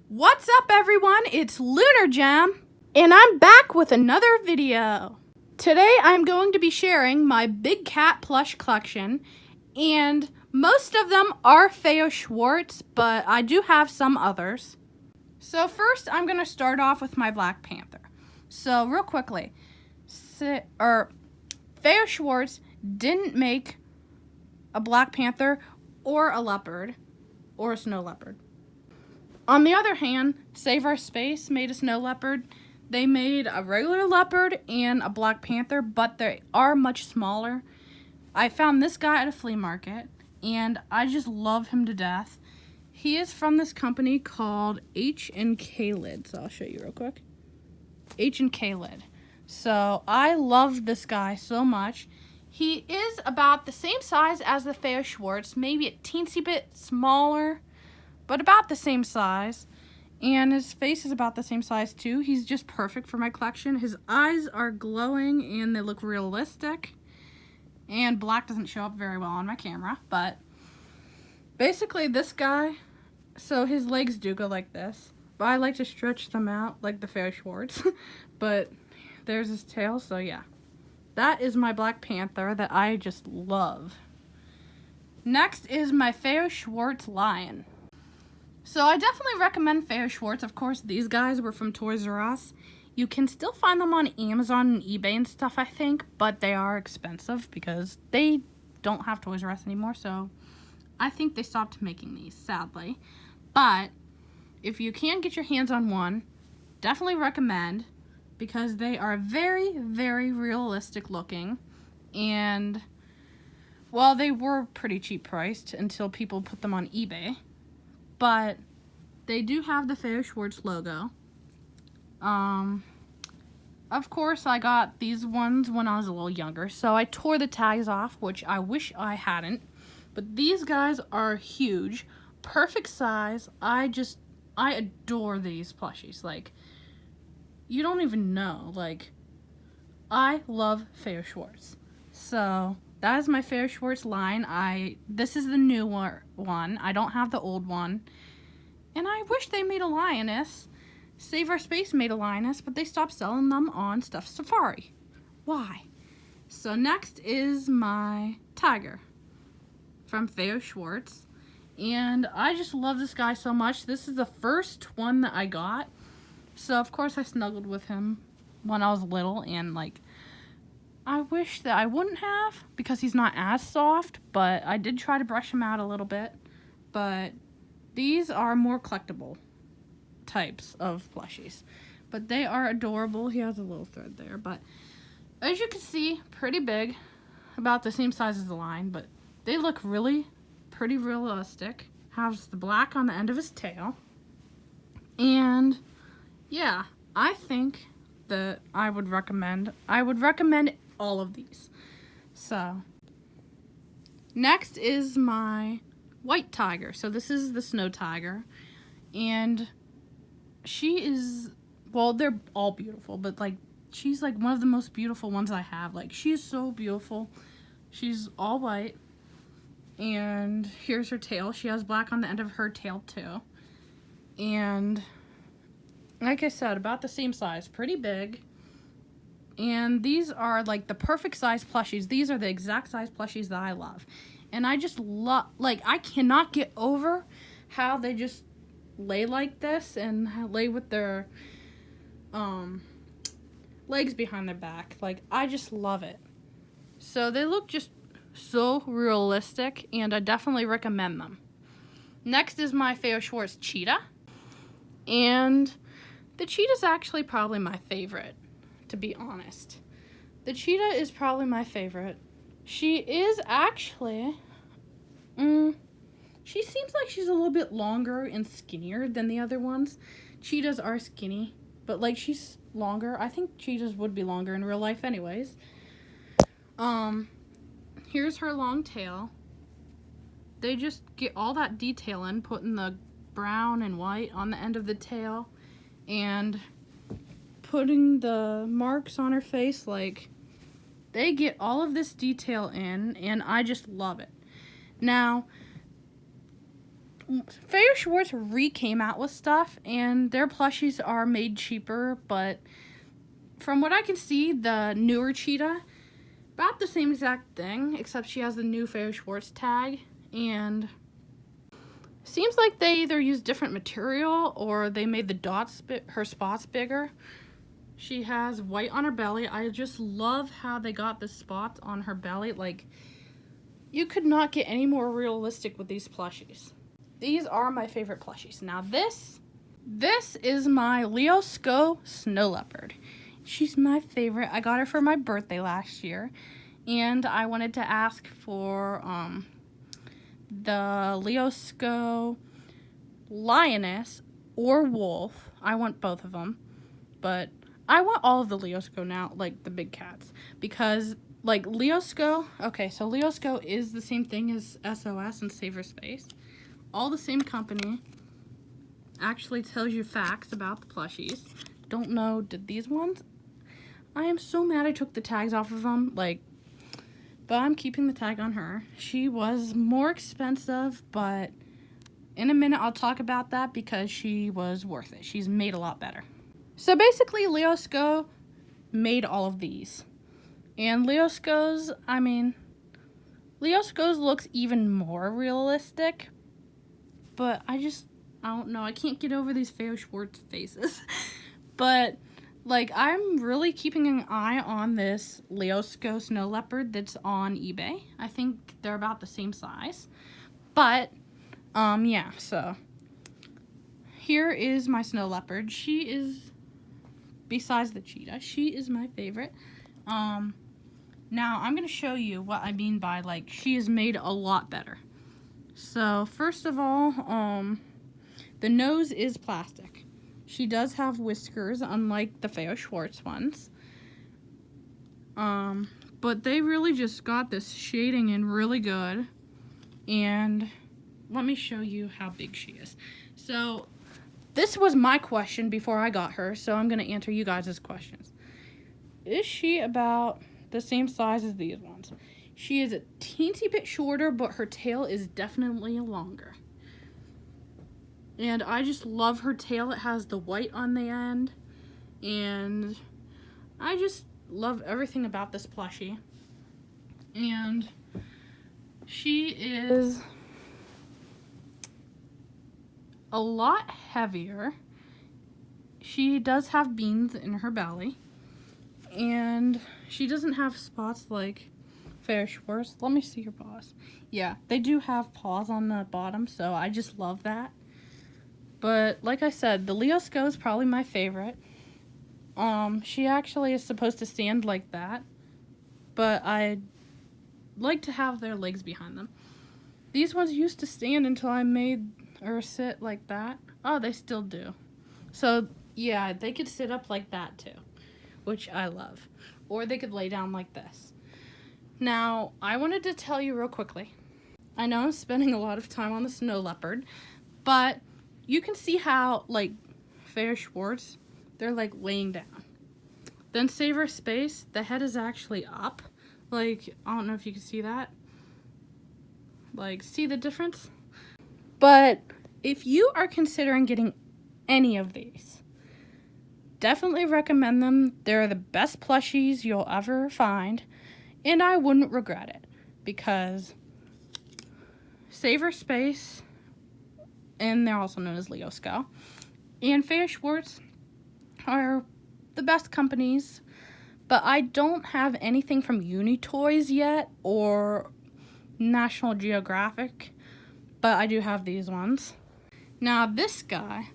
What's up, everyone? It's Lunar Gem, and I'm back with another video. Today I'm going to be sharing my big cat plush collection, and most of them are F.A.O. Schwartz, but I do have some others. So first I'm going to start off with my Black Panther. So real quickly, F.A.O. Schwartz didn't make a Black Panther or a leopard or a snow leopard. On the other hand, S.O.S made a snow leopard. They made a regular leopard and a Black Panther, but they are much smaller. I found this guy at a flea market, and I just love him to death. He is from this company called H&K Lid, so I'll show you real quick. H&K Lid. So I love this guy so much. He is about the same size as the F.A.O. Schwartz, maybe a teensy bit smaller, but about the same size, and his face is about the same size too. He's just perfect for my collection. His eyes are glowing and they look realistic, and black doesn't show up very well on my camera, but basically this guy, so his legs do go like this, but I like to stretch them out like the F.A.O. Schwartz. But there's his tail, so yeah, that is my Black Panther that I just love. Next is my F.A.O. Schwartz lion. So I definitely recommend F.A.O. Schwartz. Of course, these guys were from Toys R Us. You can still find them on Amazon and eBay and stuff, I think, but they are expensive because they don't have Toys R Us anymore, so I think they stopped making these, sadly. But if you can get your hands on one, definitely recommend, because they are very, very realistic looking, and, well, they were pretty cheap priced until people put them on eBay. But they do have the F.A.O. Schwartz logo. Of course, I got these ones when I was a little younger, so I tore the tags off, which I wish I hadn't. But these guys are huge, perfect size. I adore these plushies. Like, you don't even know. Like, I love F.A.O. Schwartz. So that is my F.A.O. Schwartz line. This is the new one. I don't have the old one. And I wish they made a lioness. S.O.S made a lioness, but they stopped selling them on Stuffed Safari. Why? So next is my tiger from F.A.O. Schwartz. And I just love this guy so much. This is the first one that I got. So of course I snuggled with him when I was little, and like, I wish that I wouldn't have, because he's not as soft, but I did try to brush him out a little bit. But these are more collectible types of plushies, but they are adorable. He has a little thread there, but as you can see, pretty big, about the same size as the line, but they look really pretty realistic. Has the black on the end of his tail, and yeah, I think that I would recommend all of these. So next is my white tiger. So this is the snow tiger, and she is, well, they're all beautiful, but like, she's like one of the most beautiful ones I have. Like, she is so beautiful. She's all white, and here's her tail. She has black on the end of her tail too, and like I said, about the same size, pretty big. And these are like the perfect size plushies. These are the exact size plushies that I love. And I just love, like, I cannot get over how they just lay like this and lay with their legs behind their back. Like, I just love it. So they look just so realistic, and I definitely recommend them. Next is my F.A.O. Schwartz Cheetah. And the Cheetah's actually probably my favorite, to be honest. The Cheetah is probably my favorite. She is actually, she seems like she's a little bit longer and skinnier than the other ones. Cheetahs are skinny, but like, she's longer. I think cheetahs would be longer in real life anyways. Here's her long tail. They just get all that detail in, putting the brown and white on the end of the tail, and putting the marks on her face. Like, they get all of this detail in, and I just love it. Now, F.A.O. Schwartz came out with stuff, and their plushies are made cheaper, but from what I can see, the newer Cheetah, about the same exact thing, except she has the new F.A.O. Schwartz tag, and seems like they either used different material or they made the dots, her spots bigger. She has white on her belly. I just love how they got the spots on her belly. Like, you could not get any more realistic with these plushies. These are my favorite plushies. Now this is my Leosco snow leopard. She's my favorite. I got her for my birthday last year, and I wanted to ask for the Leosco lioness or wolf. I want both of them, but I want all of the Leosco now, like the big cats, because like Leosco, okay, so Leosco is the same thing as S.O.S and Save Her Space. All the same company. Actually tells you facts about the plushies. Don't know, did these ones? I am so mad I took the tags off of them, like, but I'm keeping the tag on her. She was more expensive, but in a minute I'll talk about that because she was worth it. She's made a lot better. So basically Leosco made all of these. And Leosco's, I mean, Leosco's looks even more realistic, but I don't know. I can't get over these F.A.O. Schwartz faces. But, like, I'm really keeping an eye on this Leosco snow leopard that's on eBay. I think they're about the same size. But, yeah, so here is my snow leopard. She is, besides the cheetah, she is my favorite. Now I'm going to show you what I mean by, like, she is made a lot better. So, first of all, the nose is plastic. She does have whiskers, unlike the F.A.O. Schwartz ones. But they really just got this shading in really good. And let me show you how big she is. So, this was my question before I got her, so I'm going to answer you guys' questions. Is she about the same size as these ones? She is a teensy bit shorter, but her tail is definitely longer. And I just love her tail. It has the white on the end. And I just love everything about this plushie. And she is a lot heavier. She does have beans in her belly. And she doesn't have spots like F.A.O. Schwartz. Let me see your paws. Yeah, they do have paws on the bottom, so I just love that. But like I said, the Leosco is probably my favorite. She actually is supposed to stand like that, but I like to have their legs behind them. These ones used to stand until I made her sit like that. Oh, they still do. So yeah, they could sit up like that too, which I love. Or they could lay down like this. Now, I wanted to tell you real quickly. I know I'm spending a lot of time on the snow leopard, but you can see how, like, F.A.O. Schwartz, they're, like, laying down. Then Save Her Space, the head is actually up. Like, I don't know if you can see that. Like, see the difference? But if you are considering getting any of these, definitely recommend them. They're the best plushies you'll ever find, and I wouldn't regret it, because Save Her Space, and they're also known as Leosco, and F.A.O. Schwartz are the best companies, but I don't have anything from Unitoys yet, or National Geographic, but I do have these ones. Now this guy,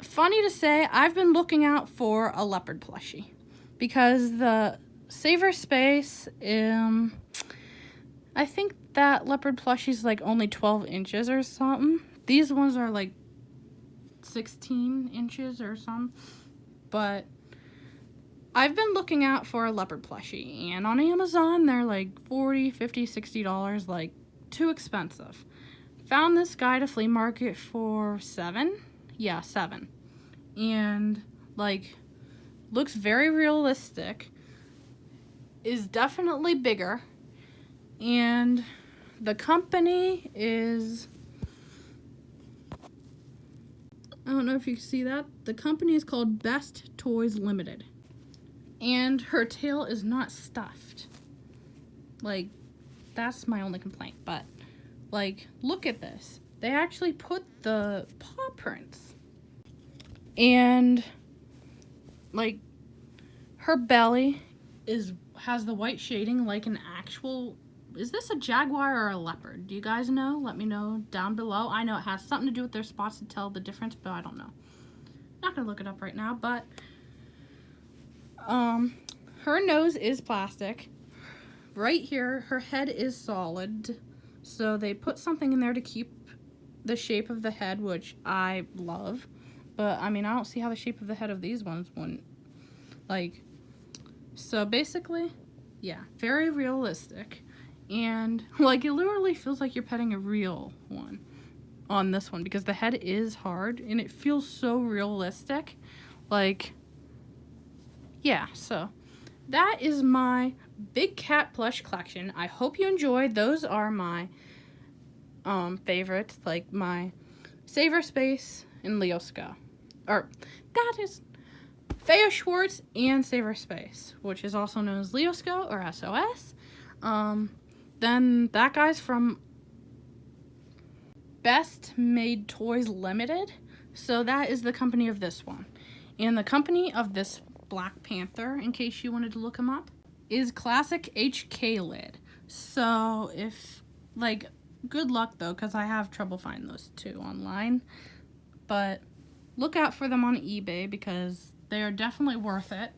funny to say, I've been looking out for a leopard plushie, because the Save Her Space, I think that leopard plushie is like only 12 inches or something. These ones are like 16 inches or something. But I've been looking out for a leopard plushie, and on Amazon they're like $40, $50, $60, like too expensive. Found this guy at a flea market for $7. Yeah, $7. And like looks very realistic. Is definitely bigger. And the company is I don't know if you can see that. The company is called Best Toys Limited. And her tail is not stuffed. Like, that's my only complaint. But, like, look at this. They actually put the paw prints. And, like, her belly has the white shading like an actual... Is this a jaguar or a leopard? Do you guys know? Let me know down below. I know it has something to do with their spots to tell the difference, but I don't know. Not gonna look it up right now, but her nose is plastic. Right here, her head is solid. So they put something in there to keep the shape of the head, which I love. But I mean, I don't see how the shape of the head of these ones wouldn't. Like, so basically, yeah, very realistic. And, like, it literally feels like you're petting a real one on this one because the head is hard and it feels so realistic. Like, yeah, so that is my big cat plush collection. I hope you enjoyed. Those are my favorites, like my Saver Space and Leosco. Or, that is F.A.O, Schwartz, and Saver Space, which is also known as Leosco or S.O.S. Then that guy's from Best Made Toys Limited. So that is the company of this one. And the company of this Black Panther, in case you wanted to look him up, is Classic HK Lid. So if, like, good luck though, because I have trouble finding those two online. But look out for them on eBay because they are definitely worth it.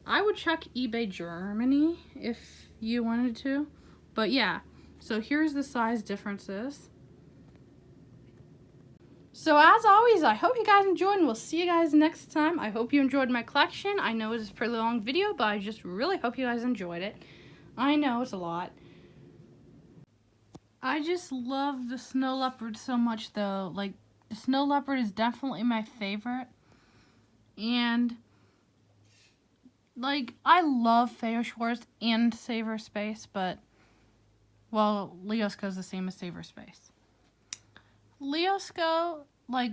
I would check eBay Germany if you wanted to. But yeah, so here's the size differences. So as always, I hope you guys enjoyed, and we'll see you guys next time. I hope you enjoyed my collection. I know it's a pretty long video, but I just really hope you guys enjoyed it. I know it's a lot. I just love the snow leopard so much though. Like, the snow leopard is definitely my favorite. And, like, I love F.A.O, Schwartz and Saver Space, but, well, Leosco's the same as Saver Space. Leosco, like,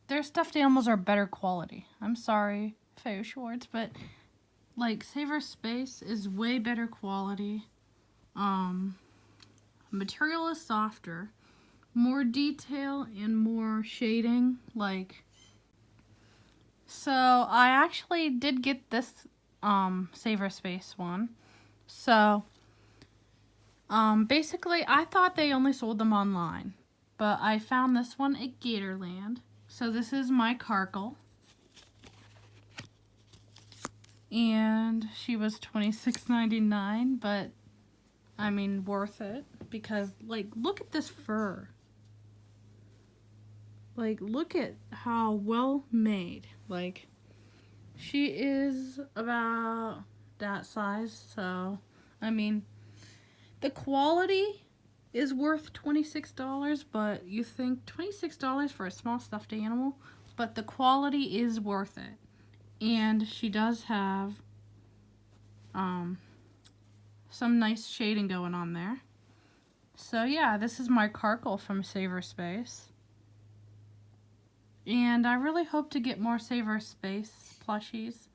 their stuffed animals are better quality. I'm sorry, F.A.O Schwartz, but, like, Saver Space is way better quality. Material is softer, more detail and more shading, like. So I actually did get this Saver Space one. So basically I thought they only sold them online, but I found this one at Gatorland. So this is my Carkle, and she was $26.99, but I mean worth it because, like, look at this fur. Like, look at how well made. Like, she is about that size, so I mean the quality is worth $26, but you think $26 for a small stuffed animal, but the quality is worth it. And she does have some nice shading going on there. So yeah, this is my Carkle from Saver Space. And I really hope to get more Saver Space plushies,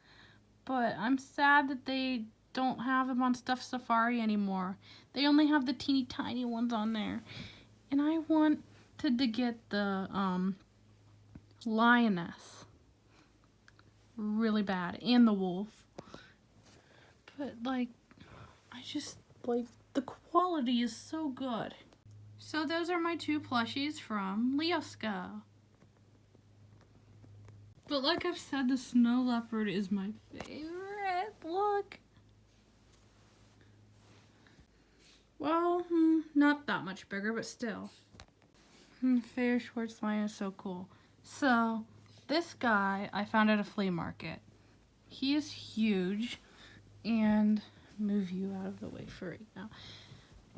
but I'm sad that they don't have them on Stuffed Safari anymore. They only have the teeny tiny ones on there. And I wanted to get the lioness really bad, and the wolf. But, like, I just, like, the quality is so good. So those are my two plushies from Leosco. But like I've said, the snow leopard is my favorite. Look. Well, not that much bigger, but still. F.A.O Schwartz line is so cool. So, this guy I found at a flea market. He is huge, and move you out of the way for right now.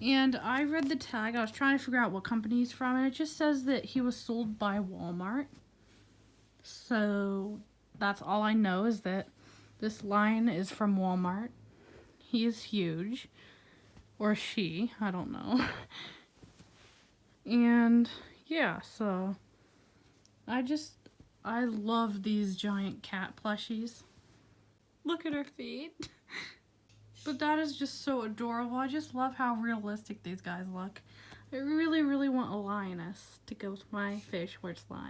And I read the tag. I was trying to figure out what company he's from, and it just says that he was sold by Walmart. So that's all I know, is that this line is from Walmart. He is huge. Or she, I don't know. And yeah, so I I love these giant cat plushies. Look at her feet. But that is just so adorable. I just love how realistic these guys look. I really, really want a lioness to go with my F.A.O. Schwartz line.